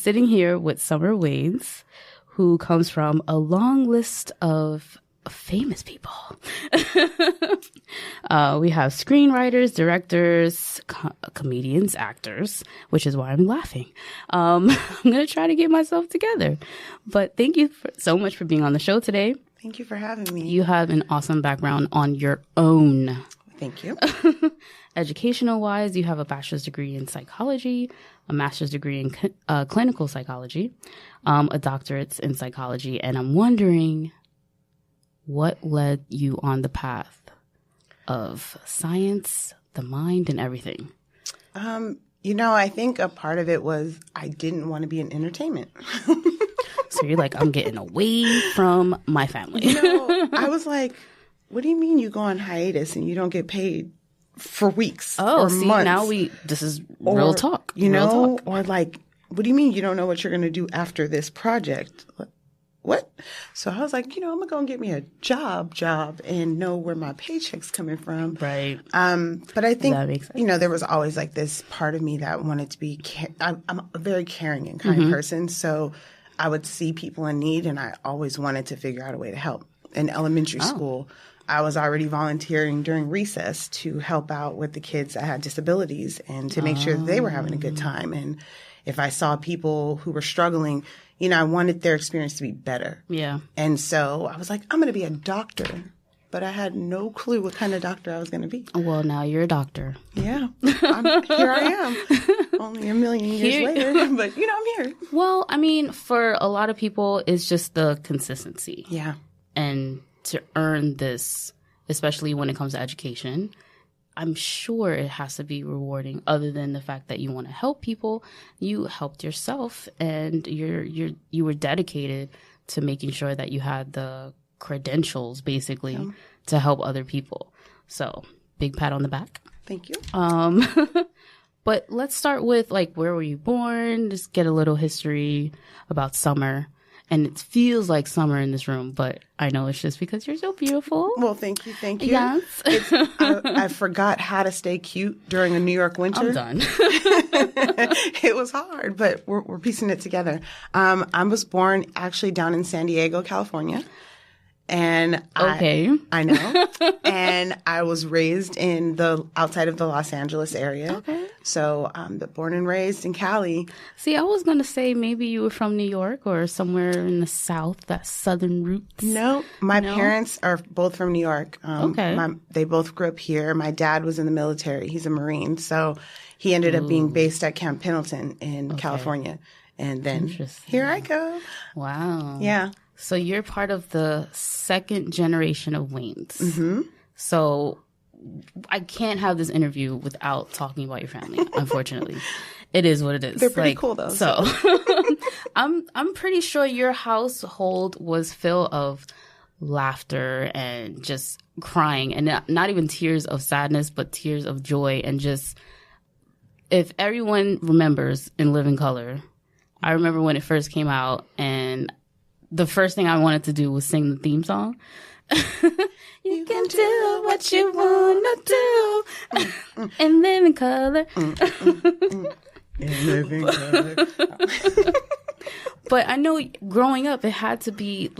sitting here with Summer Wayans, who comes from a long list of famous people. We have screenwriters, directors, comedians, actors, which is why I'm laughing. I'm going to try to get myself together. But thank you so much for being on the show today. Thank you for having me. You have an awesome background on your own. Thank you. Educational-wise, you have a bachelor's degree in psychology, a master's degree in clinical psychology, a doctorate in psychology, and I'm wondering what led you on the path of science, the mind, and everything? I think a part of it was I didn't want to be in entertainment. So you're like, I'm getting away from my family. I was like, what do you mean you go on hiatus and you don't get paid for weeks or months? Now this is real talk. Real talk. Or like, what do you mean you don't know what you're going to do after this project? What? So I was like, I'm going to go and get me a job and know where my paycheck's coming from. Right. But I think, That makes sense. there was always like this part of me that wanted to be, I'm a very caring and kind person. So I would see people in need and I always wanted to figure out a way to help. In elementary school, I was already volunteering during recess to help out with the kids that had disabilities and to make sure that they were having a good time. And if I saw people who were struggling, I wanted their experience to be better. Yeah. And so I was like, I'm going to be a doctor. But I had no clue what kind of doctor I was going to be. Well, now you're a doctor. Yeah. Here I am. Only a million years later. But, I'm here. Well, I mean, for a lot of people, it's just the consistency. Yeah. And to earn this, especially when it comes to education, I'm sure it has to be rewarding. Other than the fact that you want to help people, you helped yourself, and you were dedicated to making sure that you had the credentials, basically, to help other people. So, big pat on the back. Thank you. But let's start with where were you born? Just get a little history about Summer. And it feels like summer in this room, but I know it's just because you're so beautiful. Well, thank you. Yes. I forgot how to stay cute during a New York winter. I'm done. It was hard, but we're piecing it together. I was born actually down in San Diego, California. And I know. And I was raised outside of the Los Angeles area. Okay. So I'm born and raised in Cali. See, I was going to say maybe you were from New York or somewhere in the South, that southern roots. No, my parents are both from New York. Okay. They both grew up here. My dad was in the military. He's a Marine. So he ended up being based at Camp Pendleton in California. And then here I go. Wow. Yeah. So you're part of the second generation of Wayans. Mm-hmm. So I can't have this interview without talking about your family, unfortunately. It is what it is. They're pretty cool, though. So I'm pretty sure your household was filled of laughter and just crying, and not even tears of sadness, but tears of joy. And just, if everyone remembers In Living Color, I remember when it first came out, and the first thing I wanted to do was sing the theme song. You can do what you want to do and live in color. In living color. But I know growing up, it had to be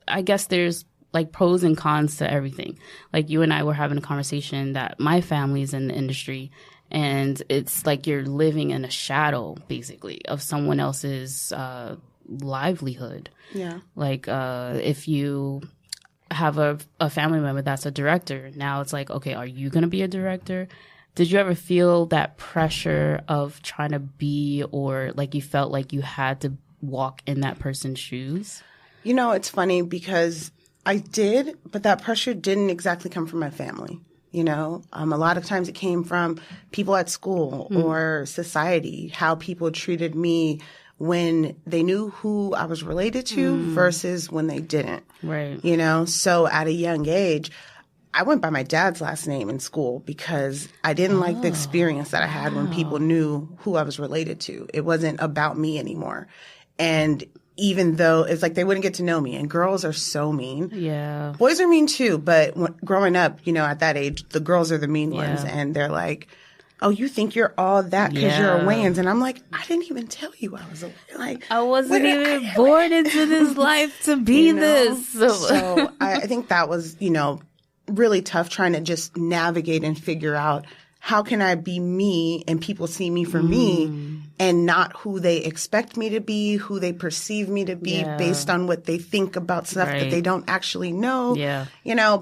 I guess there's pros and cons to everything. You and I were having a conversation that my family's in the industry, and it's you're living in a shadow, basically, of someone else's livelihood. Yeah. If you have a family member that's a director, now it's okay, are you going to be a director? Did you ever feel that pressure of trying to be, or you felt like you had to walk in that person's shoes? It's funny because I did, but that pressure didn't exactly come from my family. A lot of times it came from people at school or society, how people treated me when they knew who I was related to versus when they didn't. Right. So at a young age, I went by my dad's last name in school because I didn't like the experience that I had when people knew who I was related to. It wasn't about me anymore. And even though it's they wouldn't get to know me, and girls are so mean. Yeah. Boys are mean too, but growing up, at that age, the girls are the mean ones, and they're oh, you think you're all that because you're a Wayans. And I'm like, I didn't even tell you I was a Wayans. Like, I wasn't even born into this life to be this. So I think that was, really tough trying to just navigate and figure out how can I be me and people see me for me and not who they expect me to be, who they perceive me to be based on what they think about stuff that they don't actually know. Yeah.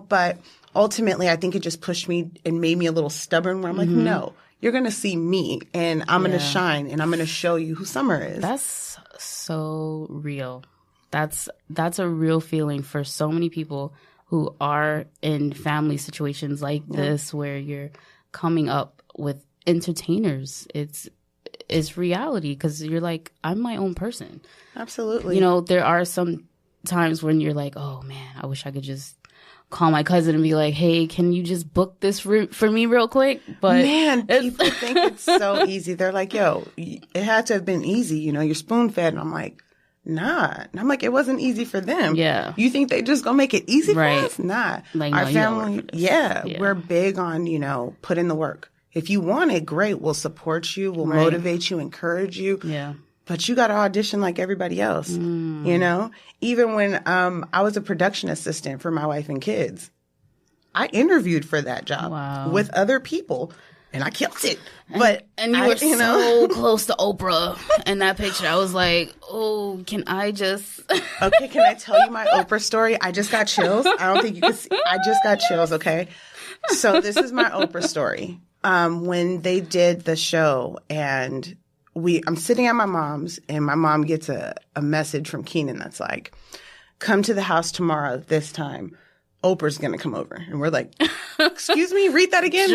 But ultimately I think it just pushed me and made me a little stubborn where I'm like, no, you're going to see me and I'm going to shine and I'm going to show you who Summer is. That's so real. That's a real feeling for so many people who are in family situations like this where you're coming up with entertainers. It's reality because you're like, I'm my own person. Absolutely. There are some times when you're like, oh man, I wish I could just call my cousin and be like, hey, can you just book this route for me real quick? But man, people think it's so easy. They're like, yo, it had to have been easy. You're spoon fed. And I'm like, nah. And I'm like, it wasn't easy for them. Yeah. You think they just gonna make it easy for us? Nah. Like, our no, family, we're big on, put in the work. If you want it, great. We'll support you. We'll motivate you, encourage you. Yeah. But you got to audition like everybody else, Even when I was a production assistant for my wife and kids, I interviewed for that job with other people. And I killed it. But and you were so close to Oprah in that picture. I was like, oh, can I just... Okay, can I tell you my Oprah story? I just got chills. I don't think you can see. I just got chills, okay? So this is my Oprah story. When they did the show and I'm sitting at my mom's and my mom gets a message from Keenan that's like, come to the house tomorrow at this time. Oprah's going to come over. And we're like, excuse me, read that again.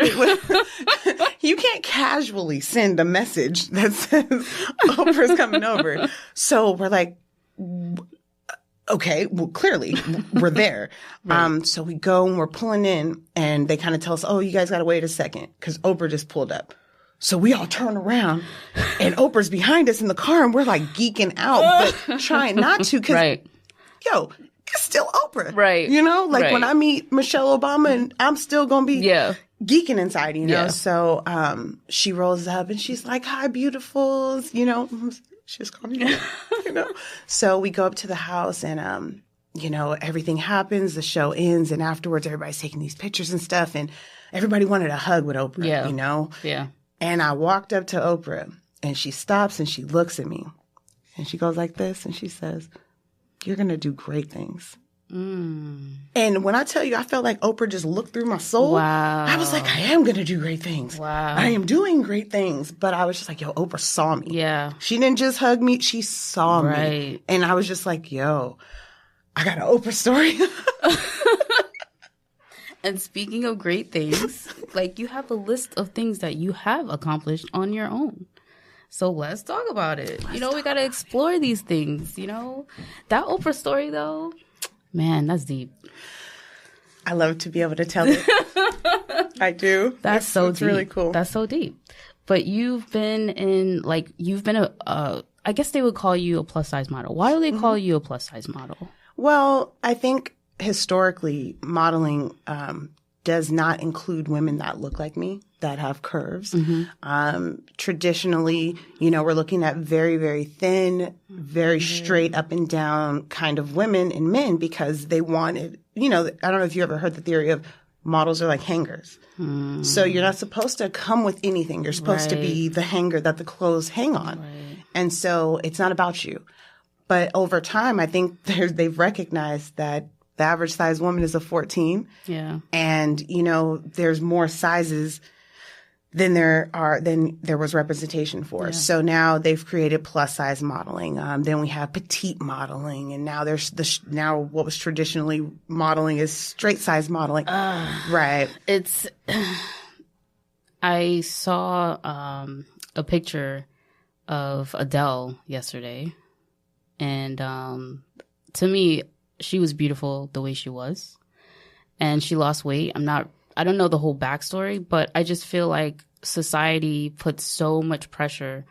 You can't casually send a message that says Oprah's coming over. So we're like, okay, well, clearly we're there. So we go and we're pulling in and they kind of tell us, oh, you guys got to wait a second because Oprah just pulled up. So we all turn around and Oprah's behind us in the car and we're like geeking out, but trying not to because, yo, it's still Oprah. Right. When I meet Michelle Obama and I'm still going to be geeking inside, Yeah. So she rolls up and she's like, hi, beautifuls, she just called me, So we go up to the house and, everything happens. The show ends and afterwards everybody's taking these pictures and stuff and everybody wanted a hug with Oprah, Yeah. And I walked up to Oprah and she stops and she looks at me and she goes like this and she says, you're going to do great things. And when I tell you, I felt like Oprah just looked through my soul. Wow. I was like, I am going to do great things. Wow. I am doing great things. But I was just like, yo, Oprah saw me. Yeah. She didn't just hug me. She saw me. And I was just like, yo, I got an Oprah story. And speaking of great things, like you have a list of things that you have accomplished on your own. So let's talk about it. We got to explore these things, That Oprah story, though, man, that's deep. I love to be able to tell it. I do. That's so deep. It's really cool. That's so deep. But you've been I guess they would call you a plus size model. Why do they call you a plus size model? Well, I think historically modeling does not include women that look like me, that have curves. Traditionally, we're looking at very, very thin, very straight up and down kind of women and men because they wanted, I don't know if you ever heard the theory of models are like hangers. So you're not supposed to come with anything. You're supposed to be the hanger that the clothes hang on. Right. And so it's not about you. But over time, I think they've recognized that the average size woman is a 14. Yeah. And, there's more sizes than there was representation for. Yeah. So now they've created plus size modeling. Then we have petite modeling. And now there's now what was traditionally modeling is straight size modeling. Right. I saw a picture of Adele yesterday. And to me, she was beautiful the way she was, and she lost weight. I don't know the whole backstory, but I just feel like society puts so much pressure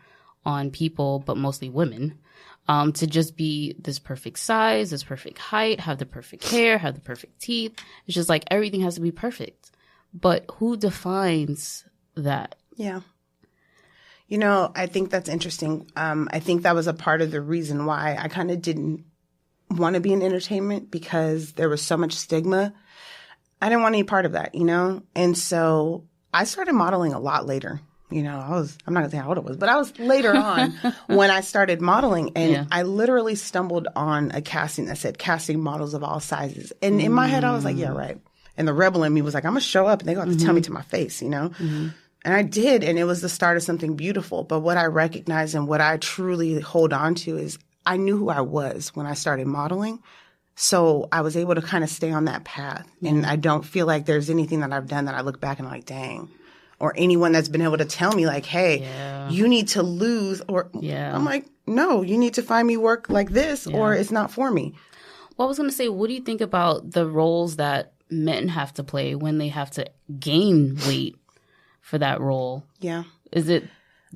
on people, but mostly women, to just be this perfect size, this perfect height, have the perfect hair, have the perfect teeth. It's just like everything has to be perfect. But who defines that? Yeah. You know, I think that's interesting. I think that was a part of the reason why I kind of didn't want to be in entertainment, because there was so much stigma. I didn't want any part of that, you know? And so I started modeling a lot later. You know, I'm not going to say how old I was, but I was later on when I started modeling. And I literally stumbled on a casting that said casting models of all sizes. And in my head, I was like, yeah, right. And the rebel in me was like, I'm going to show up and they're going to have to tell me to my face, you know? And I did, and it was the start of something beautiful. But what I recognize and what I truly hold on to is I knew who I was when I started modeling. So I was able to kind of stay on that path. And I don't feel like there's anything that I've done that I look back and I'm like, dang. Or anyone that's been able to tell me like, hey, you need to lose. Or I'm like, no, you need to find me work like this or it's not for me. Well, I was going to say, what do you think about the roles that men have to play when they have to gain weight for that role? Yeah. Is it,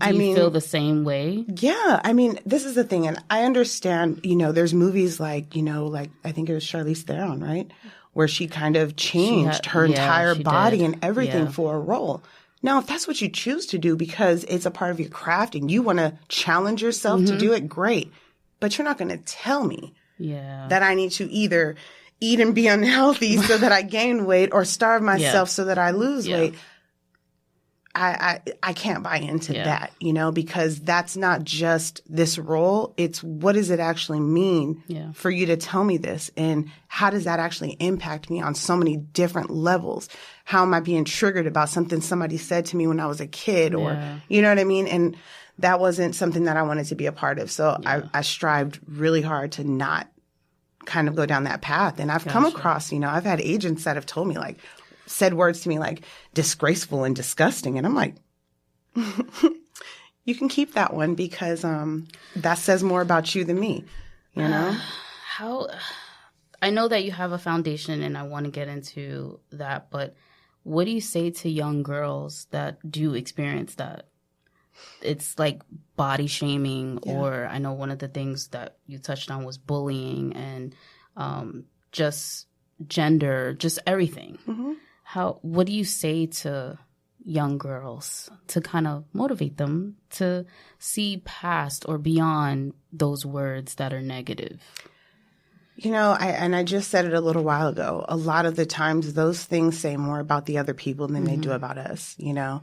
do you feel the same way? Yeah. I mean, this is the thing. And I understand, you know, there's movies like, you know, like I think it was Charlize Theron, right? Where she kind of changed her entire body and everything for a role. Now, if that's what you choose to do because it's a part of your craft and you want to challenge yourself to do it, great. But you're not going to tell me that I need to either eat and be unhealthy so that I gain weight or starve myself so that I lose weight. I can't buy into that, you know, because that's not just this role. It's what does it actually mean for you to tell me this? And how does that actually impact me on so many different levels? How am I being triggered about something somebody said to me when I was a kid or, you know what I mean? And that wasn't something that I wanted to be a part of. So I strived really hard to not kind of go down that path. And I've come across, you know, I've had agents that have told me like, said words to me like disgraceful and disgusting. And I'm like, you can keep that one because that says more about you than me, you know? I know that you have a foundation and I want to get into that, but what do you say to young girls that do experience that? It's like body shaming or I know one of the things that you touched on was bullying and just gender, just everything. What do you say to young girls to kind of motivate them to see past or beyond those words that are negative? You know, I just said it a little while ago. A lot of the times those things say more about the other people than they do about us, you know?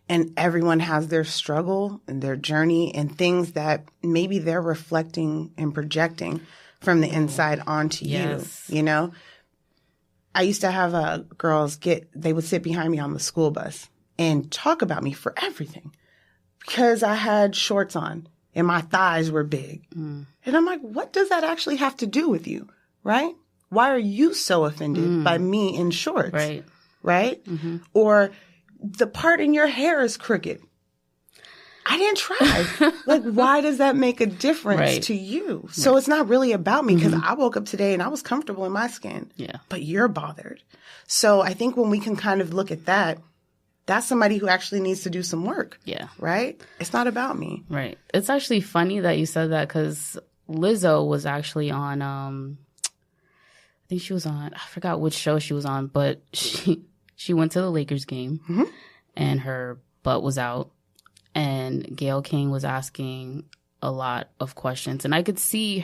And everyone has their struggle and their journey and things that maybe they're reflecting and projecting from the inside onto you, you know? I used to have girls they would sit behind me on the school bus and talk about me for everything because I had shorts on and my thighs were big. And I'm like, what does that actually have to do with you? Right? Why are you so offended by me in shorts? Right? Or the part in your hair is crooked. I didn't try. Like, why does that make a difference to you? So it's not really about me because I woke up today and I was comfortable in my skin. But you're bothered. So I think when we can kind of look at that, that's somebody who actually needs to do some work. Right? It's not about me. Right. It's actually funny that you said that because Lizzo was actually on, I think she was on, I forgot which show she was on, but she went to the Lakers game and her butt was out. And Gayle King was asking a lot of questions. And I could see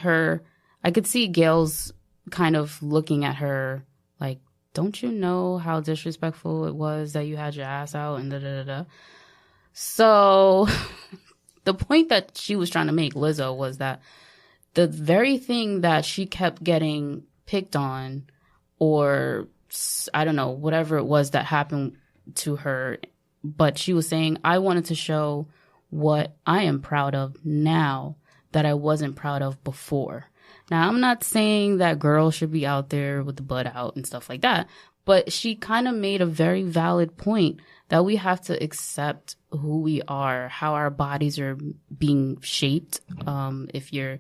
Gayle's kind of looking at her like, don't you know how disrespectful it was that you had your ass out and da-da-da-da? So the point that she was trying to make, Lizzo, was that the very thing that she kept getting picked on or, I don't know, whatever it was that happened to her, but she was saying, I wanted to show what I am proud of now that I wasn't proud of before. Now, I'm not saying that girls should be out there with the butt out and stuff like that, but she kind of made a very valid point that we have to accept who we are, how our bodies are being shaped, if you're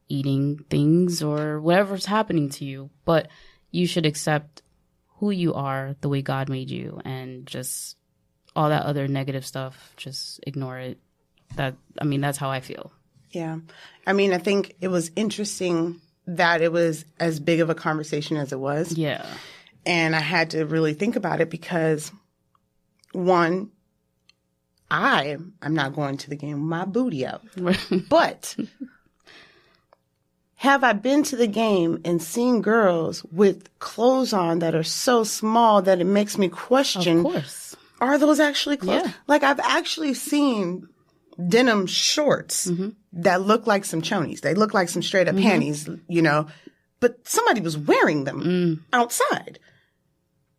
eating things or whatever's happening to you. But you should accept who you are the way God made you and just all that other negative stuff, just ignore it. That's how I feel. Yeah. I mean, I think it was interesting that it was as big of a conversation as it was. Yeah. And I had to really think about it because, one, I'm not going to the game with my booty out. But have I been to the game and seen girls with clothes on that are so small that it makes me question, of course, are those actually clothes? Yeah. Like, I've actually seen denim shorts that look like some chonies. They look like some straight up panties, you know, but somebody was wearing them outside.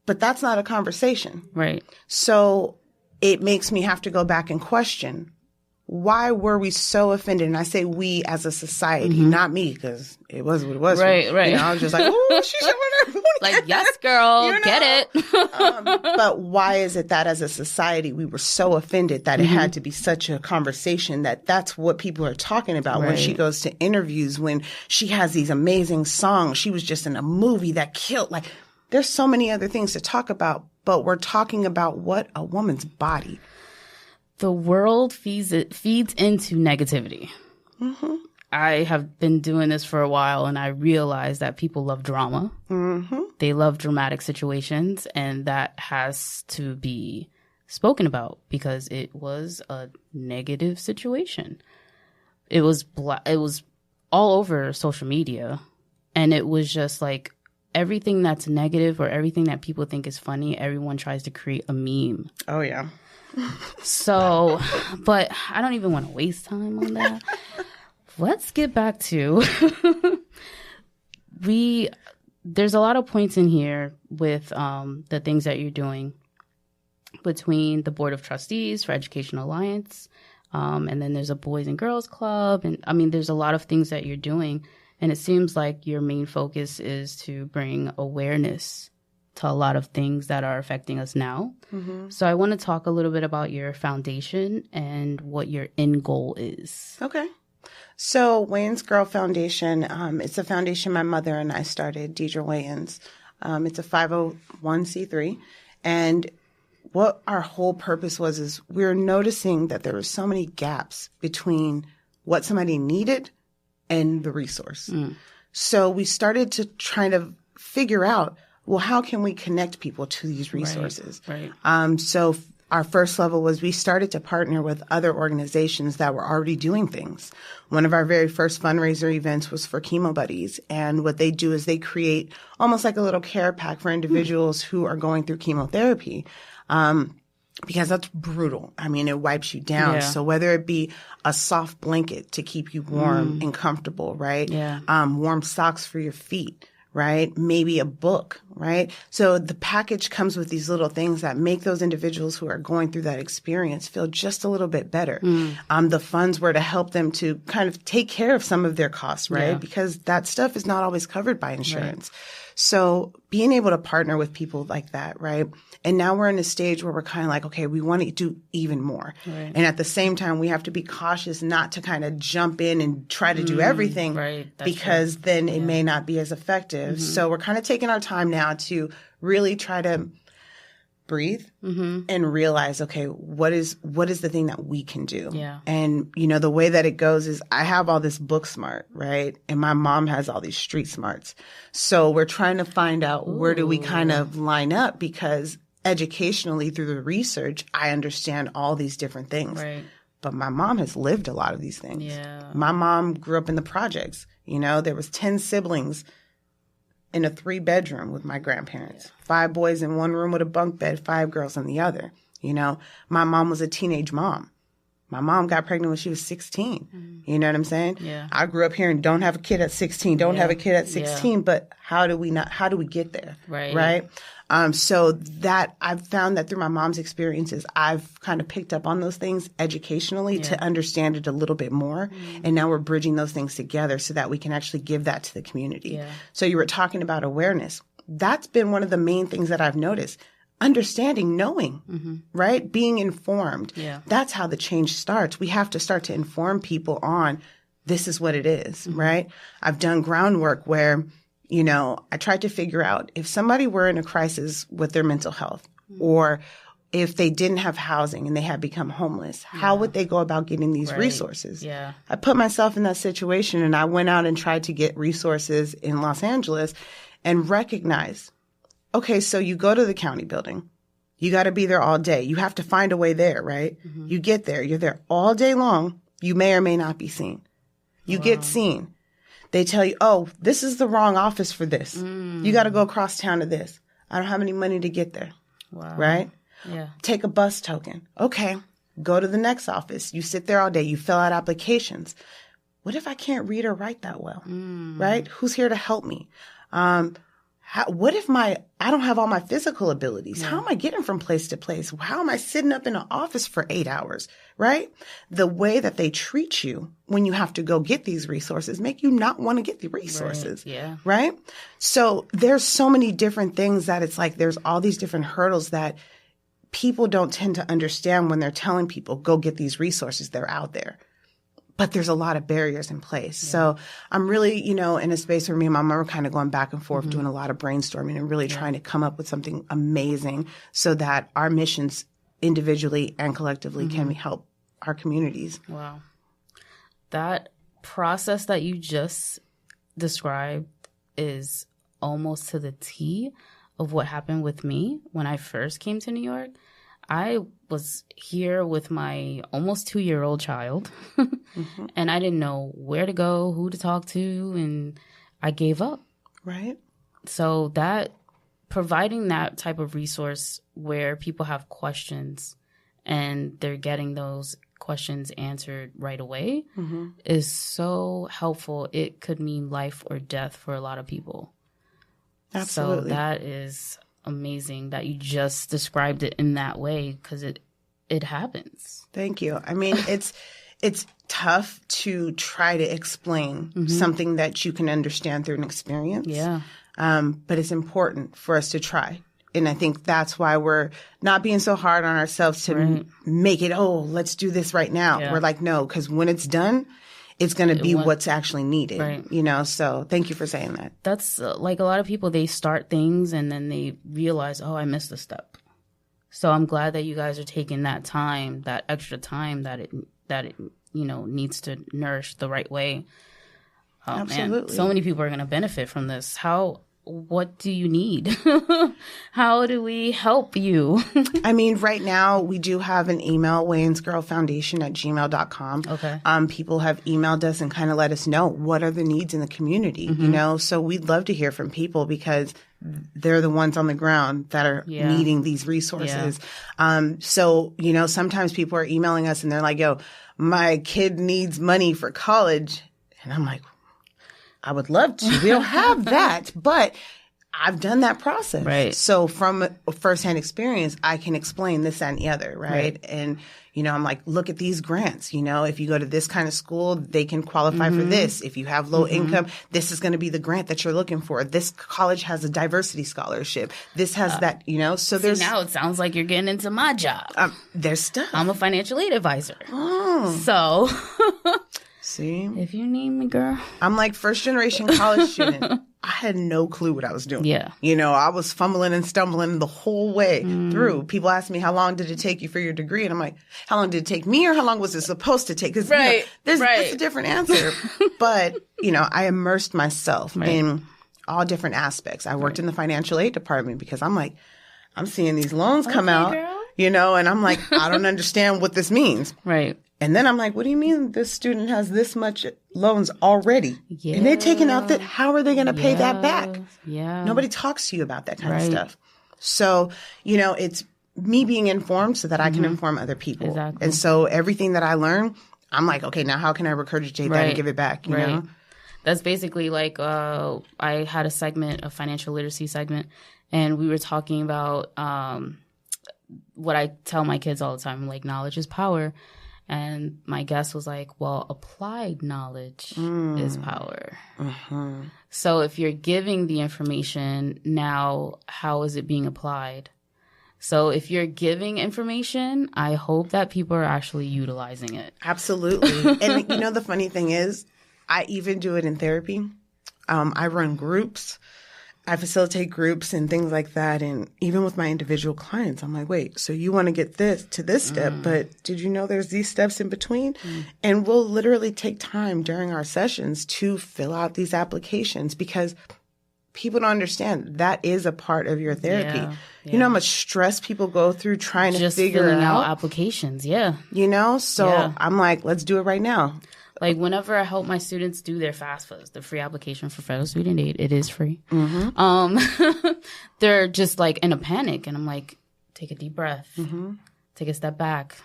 But that's not a conversation. Right. So it makes me have to go back and question, why were we so offended? And I say we as a society, not me, because it was what it was. Right, right. You know, I was just like, oh, she's showing her booty. Like, yes, girl, You know? get it. But why is it that as a society we were so offended that it had to be such a conversation that that's what people are talking about when she goes to interviews, when she has these amazing songs. She was just in a movie that killed. Like, there's so many other things to talk about, but we're talking about what? A woman's body. The world feeds into negativity. I have been doing this for a while, and I realize that people love drama. They love dramatic situations, and that has to be spoken about because it was a negative situation. It was all over social media, and it was just like everything that's negative or everything that people think is funny, everyone tries to create a meme. Oh, yeah. So, but I don't even want to waste time on that. Let's get back to there's a lot of points in here with the things that you're doing between the Board of Trustees for Education Alliance, and then there's a Boys and Girls Club, and I mean there's a lot of things that you're doing, and it seems like your main focus is to bring awareness to a lot of things that are affecting us now. So I want to talk a little bit about your foundation and what your end goal is. Okay. So Wayans Girl Foundation, it's a foundation my mother and I started, Deidre Wayans. It's a 501c3. And what our whole purpose was is we were noticing that there were so many gaps between what somebody needed and the resource. So we started to try to figure out, well, how can we connect people to these resources? Right. So our first level was we started to partner with other organizations that were already doing things. One of our very first fundraiser events was for Chemo Buddies. And what they do is they create almost like a little care pack for individuals who are going through chemotherapy. Because that's brutal. I mean, it wipes you down. Yeah. So whether it be a soft blanket to keep you warm and comfortable, right? Yeah. Warm socks for your feet, right? Maybe a book, right? So the package comes with these little things that make those individuals who are going through that experience feel just a little bit better. The funds were to help them to kind of take care of some of their costs, right? Yeah. Because that stuff is not always covered by insurance. So being able to partner with people like that, right? And now we're in a stage where we're kind of like, okay, we want to do even more. Right. And at the same time, we have to be cautious not to kind of jump in and try to do everything because then it may not be as effective. So we're kind of taking our time now to really try to breathe and realize, okay, what is the thing that we can do? Yeah. And, you know, the way that it goes is I have all this book smart, right? And my mom has all these street smarts. So we're trying to find out where do we kind of line up, because educationally through the research, I understand all these different things. Right. But my mom has lived a lot of these things. Yeah. My mom grew up in the projects. You know, there was 10 siblings in a 3-bedroom with my grandparents. 5 boys in one room with a bunk bed, 5 girls in the other. You know, my mom was a teenage mom. My mom got pregnant when she was 16. You know what I'm saying? Yeah. I grew up here and don't have a kid at 16, don't have a kid at 16, but how do we get there? Right? So that I've found that through my mom's experiences, I've kind of picked up on those things educationally to understand it a little bit more. And now we're bridging those things together so that we can actually give that to the community. Yeah. So you were talking about awareness. That's been one of the main things that I've noticed. Understanding, knowing, right? Being informed. Yeah. That's how the change starts. We have to start to inform people on this is what it is, right? I've done groundwork where, you know, I tried to figure out if somebody were in a crisis with their mental health or if they didn't have housing and they had become homeless, how would they go about getting these resources? Yeah. I put myself in that situation and I went out and tried to get resources in Los Angeles and recognized, okay, so you go to the county building, You got to be there all day. You have to find a way there, right? Mm-hmm. You get there. You're there all day long. You may or may not be seen. You get seen. They tell you, oh, this is the wrong office for this. You got to go across town to this. I don't have any money to get there. Wow. Right? Yeah. Take a bus token. Okay. Go to the next office. You sit there all day. You fill out applications. What if I can't read or write that well? Right? Who's here to help me? What if I don't have all my physical abilities? Yeah. How am I getting from place to place? How am I sitting up in an office for 8 hours? Right? The way that they treat you when you have to go get these resources make you not want to get the resources. Right. Yeah. Right? So there's so many different things that it's like there's all these different hurdles that people don't tend to understand when they're telling people, go get these resources. They're out there. But there's a lot of barriers in place. Yeah. So I'm really, in a space where me and my mom are kind of going back and forth, doing a lot of brainstorming and really trying to come up with something amazing so that our missions individually and collectively can help our communities. Wow. That process that you just described is almost to the T of what happened with me when I first came to New York. I was here with my almost 2-year-old child, and I didn't know where to go, who to talk to, and I gave up. Right. So that providing that type of resource where people have questions and they're getting those questions answered right away is so helpful. It could mean life or death for a lot of people. Absolutely. So that is amazing that you just described it in that way, because it happens. Thank you. I mean, it's tough to try to explain something that you can understand through an experience. Yeah. But it's important for us to try. And I think that's why we're not being so hard on ourselves to make it, let's do this right now. Yeah. We're like, no, because when it's done, it's going to be what's actually needed, right. So thank you for saying that. That's like a lot of people, they start things and then they realize, I missed a step. So I'm glad that you guys are taking that time, that extra time that it needs to nourish the right way. Absolutely. Man, so many people are going to benefit from this. What do you need? How do we help you? I mean, right now we do have an email, wayansgirlfoundation@gmail.com. Okay. People have emailed us and kind of let us know what are the needs in the community, So we'd love to hear from people because they're the ones on the ground that are needing these resources. Yeah. Sometimes people are emailing us and they're like, my kid needs money for college. And I'm like, I would love to. We don't have that, but I've done that process. Right. So from a firsthand experience, I can explain this, that, and the other, right? And, I'm like, look at these grants. If you go to this kind of school, they can qualify for this. If you have low income, this is going to be the grant that you're looking for. This college has a diversity scholarship. This has that, So there's... now it sounds like you're getting into my job. There's stuff. I'm a financial aid advisor. Oh. So... See? If you need me, girl. I'm like first-generation college student. I had no clue what I was doing. Yeah. I was fumbling and stumbling the whole way through. People ask me, how long did it take you for your degree? And I'm like, how long did it take me or how long was it supposed to take? Because there's a different answer. But, I immersed myself in all different aspects. I worked in the financial aid department because I'm like, I'm seeing these loans come out, girl. And I'm like, I don't understand what this means. Right. And then I'm like, what do you mean this student has this much loans already? Yeah. And they're taking out that. How are they going to pay that back? Yeah. Nobody talks to you about that kind of stuff. So, it's me being informed so that I can inform other people. Exactly. And so everything that I learn, I'm like, okay, now how can I regurgitate that and give it back? You know? That's basically like I had a financial literacy segment, and we were talking about what I tell my kids all the time, like knowledge is power. And my guest was like, well, applied knowledge is power. So if you're giving the information, now how is it being applied? So if you're giving information, I hope that people are actually utilizing it. Absolutely. And the funny thing is, I even do it in therapy. I run groups. I facilitate groups and things like that. And even with my individual clients, I'm like, wait, so you want to get this to this step, but did you know there's these steps in between? And we'll literally take time during our sessions to fill out these applications because people don't understand that is a part of your therapy. Yeah. You know how much stress people go through trying to figure filling it out? Applications. Yeah. You know? So I'm like, let's do it right now. Like whenever I help my students do their FAFSAs, the free application for federal student aid, it is free. They're just like in a panic. And I'm like, take a deep breath. Take a step back.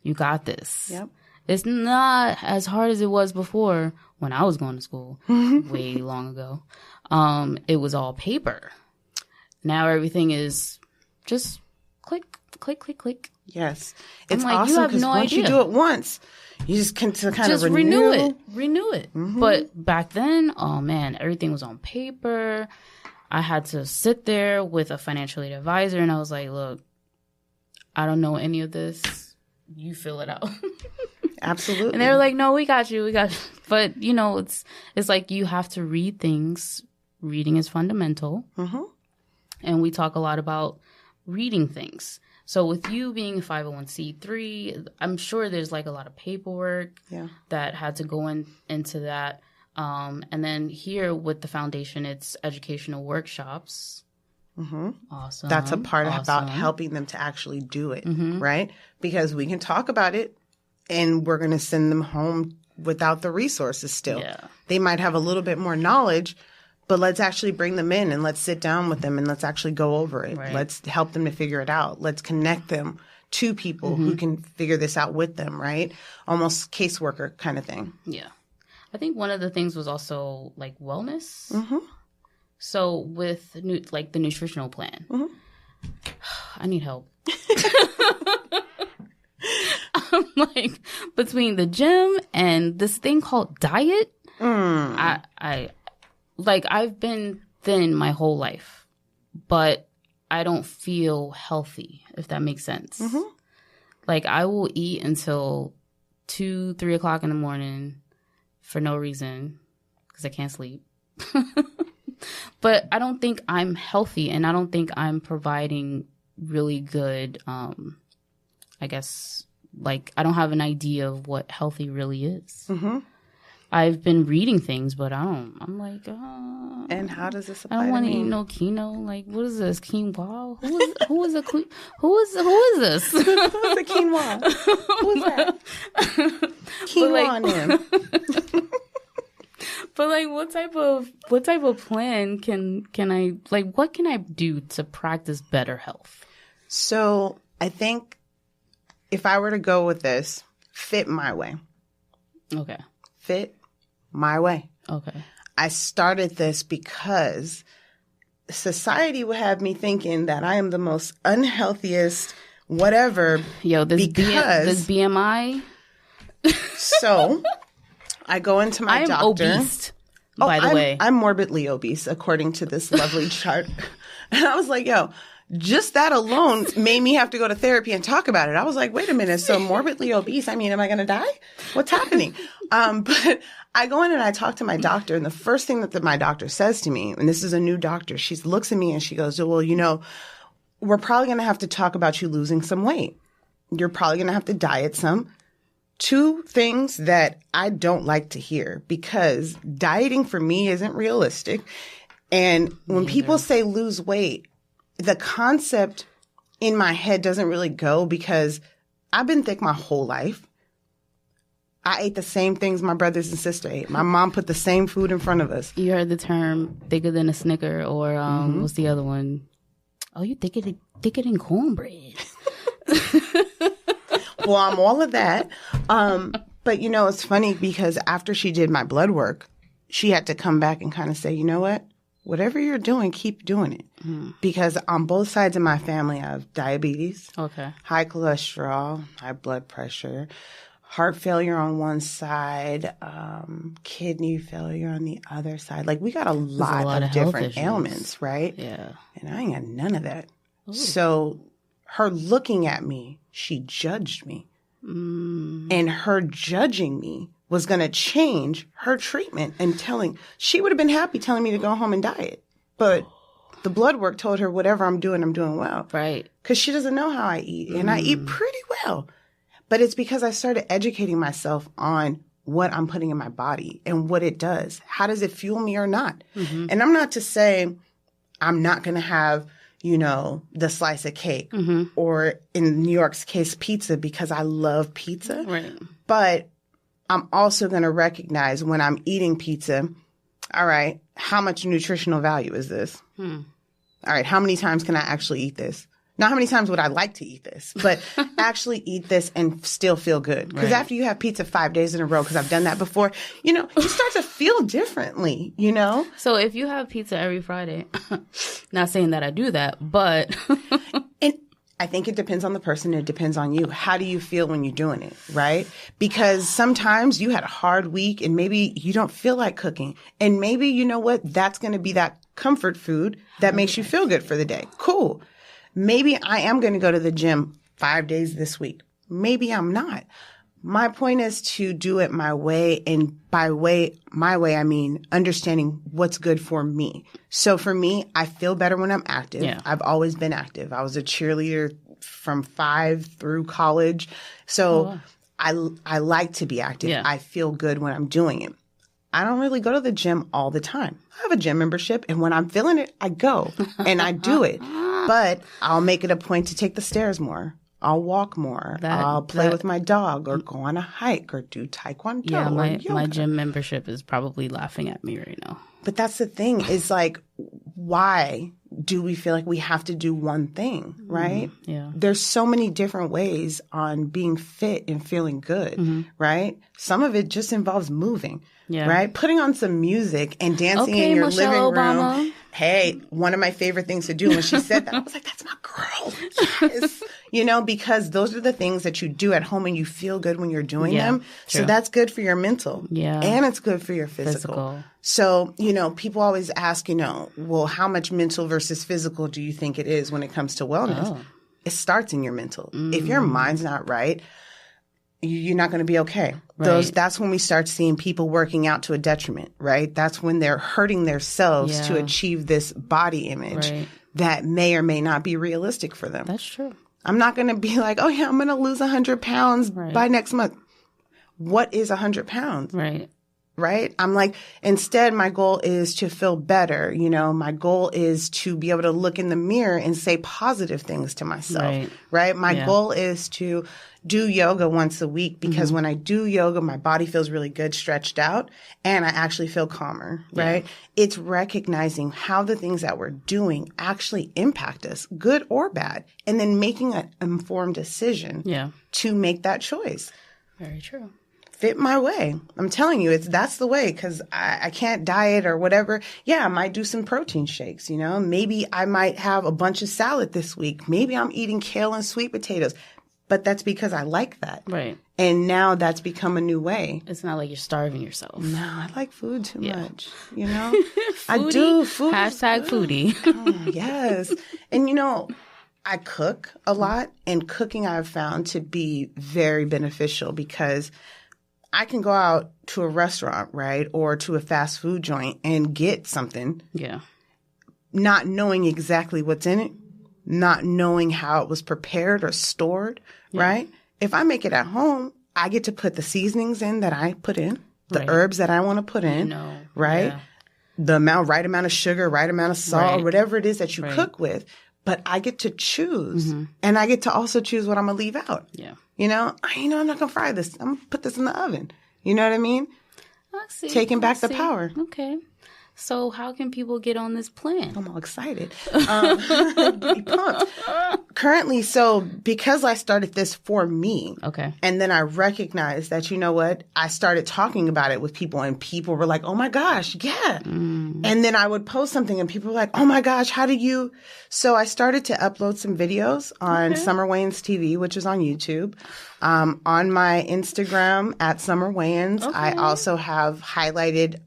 You got this. Yep. It's not as hard as it was before when I was going to school way long ago. It was all paper. Now everything is just click, click, click, click. Yes. It's like, awesome because once you do it once, you just can kind of renew it. But back then, oh man, everything was on paper. I had to sit there with a financial aid advisor and I was like, look, I don't know any of this. You fill it out. Absolutely. And they were like, no, we got you. But, you know, it's like you have to read things. Reading is fundamental. And we talk a lot about reading things. So with you being a 501c3, I'm sure there's like a lot of paperwork that had to go into that. And then here with the foundation, it's educational workshops. Awesome. That's a part about helping them to actually do it, right? Because we can talk about it and we're going to send them home without the resources still. Yeah. They might have a little bit more knowledge, but let's actually bring them in and let's sit down with them and let's actually go over it. Right. Let's help them to figure it out. Let's connect them to people who can figure this out with them, right? Almost caseworker kind of thing. Yeah. I think one of the things was also like wellness. So with the nutritional plan, I need help. I'm like, between the gym and this thing called diet, I've been thin my whole life, but I don't feel healthy, if that makes sense. Like I will eat until 2, 3 o'clock in the morning for no reason because I can't sleep. But I don't think I'm healthy and I don't think I'm providing really good, I guess, like I don't have an idea of what healthy really is. I've been reading things, but I'm like, and how does this apply? I don't want to eat no quinoa. Like, what is this? Quinoa? Who is this? Who is the quinoa? Who's that? Quinoa in. But like, what type of plan can I like? What can I do to practice better health? So I think if I were to go with this, fit my way. Okay. Fit my way. Okay. I started this because society would have me thinking that I am the most unhealthiest whatever. Yo, this BMI. So I go into my doctor. I'm obese, by the way. I'm morbidly obese, according to this lovely chart. And I was like, yo, just that alone made me have to go to therapy and talk about it. I was like, wait a minute. So morbidly obese, I mean, am I going to die? What's happening? But I go in and I talk to my doctor. And the first thing that my doctor says to me, and this is a new doctor, she looks at me and she goes, well, you know, we're probably going to have to talk about you losing some weight. You're probably going to have to diet some. 2 things that I don't like to hear because dieting for me isn't realistic. And when people say lose weight, the concept in my head doesn't really go because I've been thick my whole life. I ate the same things my brothers and sister ate. My mom put the same food in front of us. You heard the term thicker than a Snicker or what's the other one? Oh, you thicker than cornbread. Well, I'm all of that. But, you know, it's funny because after she did my blood work, she had to come back and kind of say, you know what? Whatever you're doing, keep doing it. Because on both sides of my family, I have diabetes, high cholesterol, high blood pressure, heart failure on one side, kidney failure on the other side. Like, we got a lot of different ailments, right? Yeah. And I ain't got none of that. Ooh. So her looking at me, she judged me. And her judging me was going to change her treatment and she would have been happy telling me to go home and diet. But the blood work told her whatever I'm doing well. Right. Because she doesn't know how I eat. And I eat pretty well. But it's because I started educating myself on what I'm putting in my body and what it does. How does it fuel me or not? Mm-hmm. And I'm not to say I'm not going to have, you know, the slice of cake or in New York's case, pizza, because I love pizza. Right. But I'm also going to recognize when I'm eating pizza, all right, how much nutritional value is this? All right, how many times can I actually eat this? Not how many times would I like to eat this, but actually eat this and still feel good. Because after you have pizza 5 days in a row, because I've done that before, you know, you start to feel differently, you know? So if you have pizza every Friday, not saying that I do that, but... And I think it depends on the person. It depends on you. How do you feel when you're doing it, right? Because sometimes you had a hard week and maybe you don't feel like cooking. And maybe, you know what, that's going to be that comfort food that makes you feel good for the day. Cool. Maybe I am going to go to the gym 5 days this week. Maybe I'm not. My point is to do it my way. And by my way, I mean understanding what's good for me. So for me, I feel better when I'm active. Yeah. I've always been active. I was a cheerleader from 5 through college. So I like to be active. Yeah. I feel good when I'm doing it. I don't really go to the gym all the time. I have a gym membership, and when I'm feeling it, I go and I do it. But I'll make it a point to take the stairs more. I'll walk more. I'll play with my dog or go on a hike or do taekwondo or yoga. My gym membership is probably laughing at me right now. But that's the thing is like, why do we feel like we have to do one thing, right? Yeah. There's so many different ways on being fit and feeling good, right? Some of it just involves moving, right? Putting on some music and dancing in your Michelle living room. Obama. Hey, one of my favorite things to do. When she said that, I was like, that's my girl. Yes. You know, because those are the things that you do at home and you feel good when you're doing them. True. So that's good for your mental. Yeah. And it's good for your physical. So, you know, people always ask, you know, well, how much mental versus physical do you think it is when it comes to wellness? It starts in your mental. If your mind's not right, you're not going to be okay. Right. That's when we start seeing people working out to a detriment, right? That's when they're hurting themselves to achieve this body image that may or may not be realistic for them. That's true. I'm not going to be like, oh, yeah, I'm going to lose 100 pounds by next month. What is 100 pounds? Right? I'm like, instead, my goal is to feel better. You know, my goal is to be able to look in the mirror and say positive things to myself. Right? My goal is to do yoga once a week because when I do yoga, my body feels really good, stretched out, and I actually feel calmer. Right? It's recognizing how the things that we're doing actually impact us, good or bad, and then making an informed decision to make that choice. Very true. Fit my way. I'm telling you, that's the way because I can't diet or whatever. Yeah, I might do some protein shakes, you know. Maybe I might have a bunch of salad this week. Maybe I'm eating kale and sweet potatoes. But that's because I like that. Right. And now that's become a new way. It's not like you're starving yourself. No, I like food too much, you know. I do. Food. Hashtag foodie. Oh, yes. And, you know, I cook a lot. And cooking I've found to be very beneficial because I can go out to a restaurant, right, or to a fast food joint and get something. Yeah. Not knowing exactly what's in it, not knowing how it was prepared or stored, right? If I make it at home, I get to put the seasonings in that I put in, the herbs that I want to put in, right? Yeah. The right amount of sugar, right amount of salt, whatever it is that you cook with. But I get to choose, and I get to also choose what I'm going to leave out. Yeah. You know, I'm not going to fry this. I'm going to put this in the oven. You know what I mean? I see. Taking back the power. Okay. So how can people get on this plan? I'm all excited. Pumped. Currently, so because I started this for me, and then I recognized that, you know what, I started talking about it with people and people were like, oh my gosh, yeah. And then I would post something and people were like, oh my gosh, how did you? So I started to upload some videos on Summer Wayans TV, which is on YouTube. On my Instagram at Summer Wayans, I also have highlighted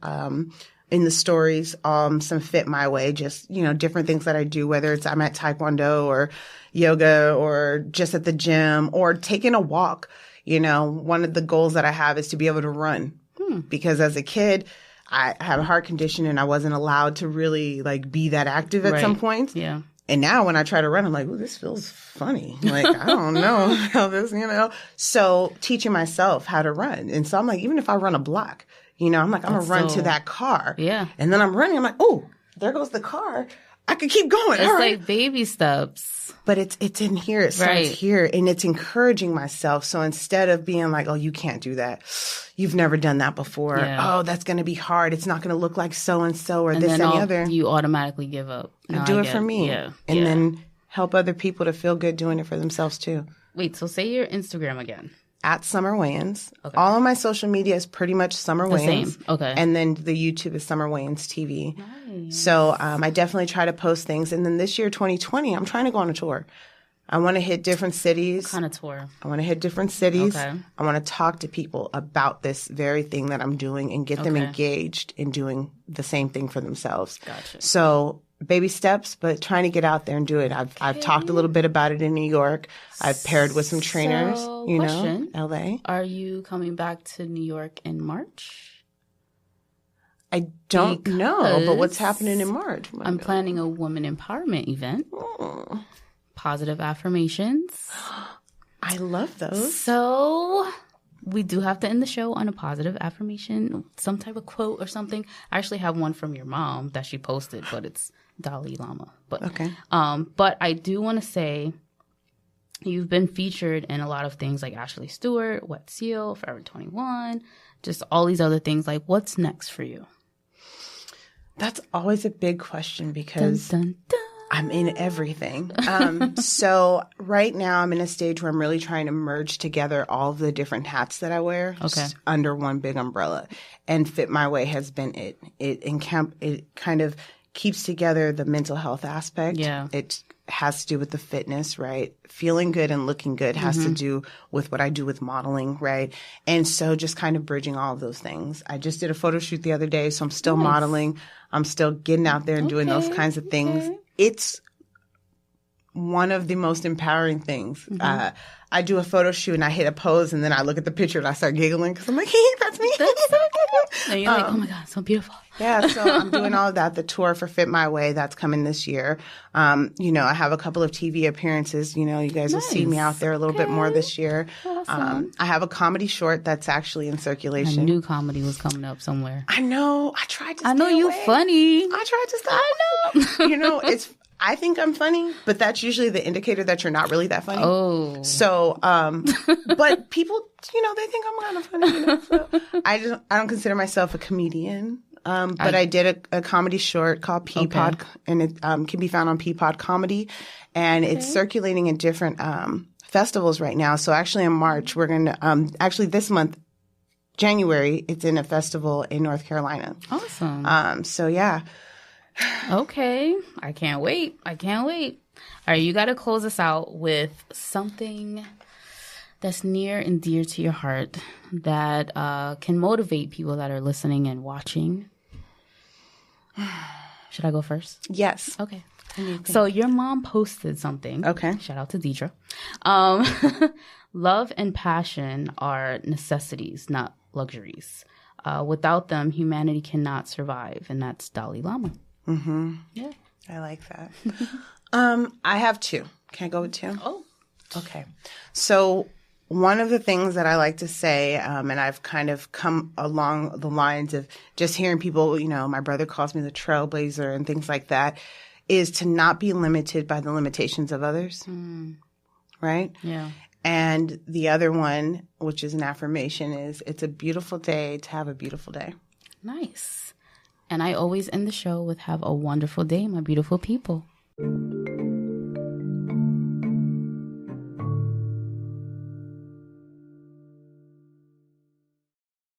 in the stories, some Fit My Way, just, you know, different things that I do, whether it's I'm at Taekwondo or yoga or just at the gym or taking a walk. You know, one of the goals that I have is to be able to run because as a kid, I have a heart condition and I wasn't allowed to really like be that active at some points. Yeah. And now when I try to run, I'm like, ooh, this feels funny. Like, I don't know how this, So teaching myself how to run. And so I'm like, even if I run a block, I'm like, I'm going to run to that car. Yeah. And then I'm running. I'm like, oh, there goes the car. I could keep going. It's like baby steps. But it's in here. It starts here. And it's encouraging myself. So instead of being like, oh, you can't do that. You've never done that before. Yeah. Oh, that's going to be hard. It's not going to look like so-and-so or this and the other. You automatically give up. No, do it for me. Yeah. And then help other people to feel good doing it for themselves too. Wait, so say your Instagram again. At Summer Wayans. Okay. All of my social media is pretty much Summer Wayans. Same. Okay. And then the YouTube is Summer Wayans TV. Nice. So I definitely try to post things. And then this year, 2020, I'm trying to go on a tour. I want to hit different cities. What kind of tour? I want to hit different cities. Okay. I want to talk to people about this very thing that I'm doing and get them engaged in doing the same thing for themselves. Gotcha. So baby steps, but trying to get out there and do it. I've talked a little bit about it in New York. I've paired with some trainers, LA. Are you coming back to New York in March? I don't know, but what's happening in March? I'm planning a woman empowerment event. Oh. Positive affirmations. I love those. So we do have to end the show on a positive affirmation, some type of quote or something. I actually have one from your mom that she posted, but it's Dalai Lama. But okay. But I do want to say you've been featured in a lot of things like Ashley Stewart, Wet Seal, Forever 21, just all these other things. Like, what's next for you? That's always a big question because dun, dun, dun. I'm in everything. So right now I'm in a stage where I'm really trying to merge together all of the different hats that I wear under one big umbrella. And Fit My Way has been it. It kind of keeps together the mental health aspect. Yeah. It has to do with the fitness, right? Feeling good and looking good has to do with what I do with modeling, right? And so just kind of bridging all of those things. I just did a photo shoot the other day, so I'm still modeling. I'm still getting out there and doing those kinds of things. It's one of the most empowering things. I do a photo shoot and I hit a pose and then I look at the picture and I start giggling because I'm like, hey, that's me. That's so good. And you're like, oh my God, so beautiful. Yeah, so I'm doing all of that. The tour for Fit My Way, that's coming this year. I have a couple of TV appearances. You guys will see me out there a little bit more this year. Awesome. I have a comedy short that's actually in circulation. I knew comedy was coming up somewhere. I know. I tried to stay I know you away. funny. I tried to stay I know. I think I'm funny, but that's usually the indicator that you're not really that funny. Oh. So, but people, they think I'm kind of funny. So I don't consider myself a comedian. But I did a comedy short called Peapod, and it can be found on Peapod Comedy, and it's circulating in different festivals right now. So actually in March, we're going to, actually this month, January, it's in a festival in North Carolina. Awesome. So yeah. Okay. I can't wait. All right, you got to close us out with something that's near and dear to your heart that can motivate people that are listening and watching. Should I go first? Yes. Okay. So your mom posted something. Okay. Shout out to Deidre. Love and passion are necessities, not luxuries. Without them, humanity cannot survive. And that's Dalai Lama. Mm-hmm. Yeah. I like that. I have two. Can I go with two? Oh. Okay. So one of the things that I like to say, and I've kind of come along the lines of just hearing people, my brother calls me the trailblazer and things like that, is to not be limited by the limitations of others. Right? Yeah. And the other one, which is an affirmation, is it's a beautiful day to have a beautiful day. Nice. And I always end the show with have a wonderful day, my beautiful people.